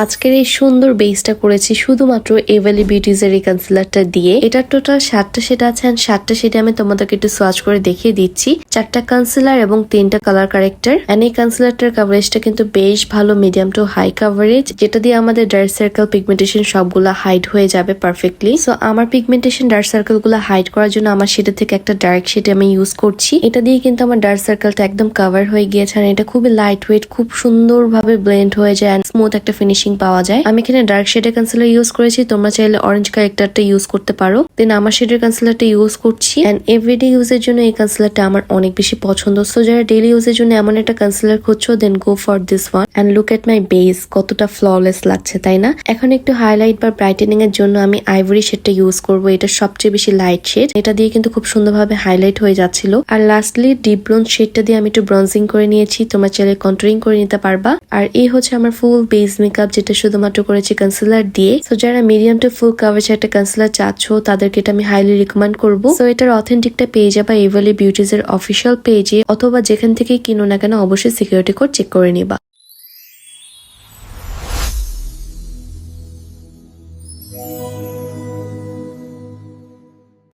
আজকের এই সুন্দর বেসটা করেছি শুধুমাত্র এভালি বিউটিজ এর এই কনসিলারটা দিয়ে। এটা টোটাল 7টা শেড আছে, এন্ড 7টা শেডে আমি তোমাদেরকে একটু সোয়াচ করে দেখিয়ে দিচ্ছি। 4টা কনসিলার এবং 3টা কালার কারেক্টার। এন্ড এই কনসিলারটার কভারেজটা কিন্তু বেশ ভালো, মিডিয়াম টু হাই কভারেজ, যেটা দিয়ে আমাদের ডার্ক সার্কেল, পিগমেন্টেশন সবগুলা হাইড হয়ে যাবে পারফেক্টলি। সো আমার পিগমেন্টেশন, ডার্ক সার্কেল গুলো হাইড করার জন্য আমার শেডের থেকে একটা ডার্ক শেড আমি ইউজ করছি। এটা দিয়ে কিন্তু আমার ডার্ক সার্কেলটা একদম কভার হয়ে গিয়েছে। আর এটা খুবই লাইট ওয়েট, খুব সুন্দর ভাবে ব্লেন্ড হয়ে যায়, স্মুথ একটা ফিনিশিং পাওয়া যায়। আমি এখানে ডার্ক শেডের কনসিলার ইউজ করেছি, তোমরা চাইলে অরেঞ্জ কারেক্টারটা ইউজ করতে পারো। দেন আমার শেডের কনসিলারটা ইউজ করছি, এন্ড এভরিডে ইউজের জন্য এই কনসিলারটা আমার অনেক বেশি পছন্দ। সো যারা ডেইলি ইউজের জন্য এমন একটা কনসিলার খুঁজছো, then go for this one. And look at my base, কতটা ফ্ললেস লাগছে তাই না? এখন একটু হাইলাইট বা ব্রাইটেনিং এর জন্য আমি আইভরি শেডটা ইউজ করবো। এটা সবচেয়ে বেশি লাইট শেড, এটা দিয়ে কিন্তু খুব সুন্দরভাবে হাইলাইট হয়ে যাচ্ছিল। আর লাস্টলি ডিপ ব্রোঞ্জ শেডটা দিয়ে আমি একটু ব্রঞ্জিং করে নিয়েছি, তোমরা চাইলে কন্ট্রোলিং করে নিতে পারবা। আর এই হচ্ছে আমার ফুল বেস মেকআপ, যেটা শুধুমাত্র করেছি কনসিলার দিয়ে। সো যারা মিডিয়াম টু ফুল কভারেজ একটা কনসিলার চাচ্ছ, তাদেরকে এটা আমি হাইলি রিকমেন্ড করবো। সো এটার অথেন্টিকটা পেয়ে যাবা এভালি বিউটিজ এর অফিসিয়াল পেজে, অথবা যেখান থেকে কিনো না কেন অবশ্যই সিকিউরিটি কোড চেক করে নিবা।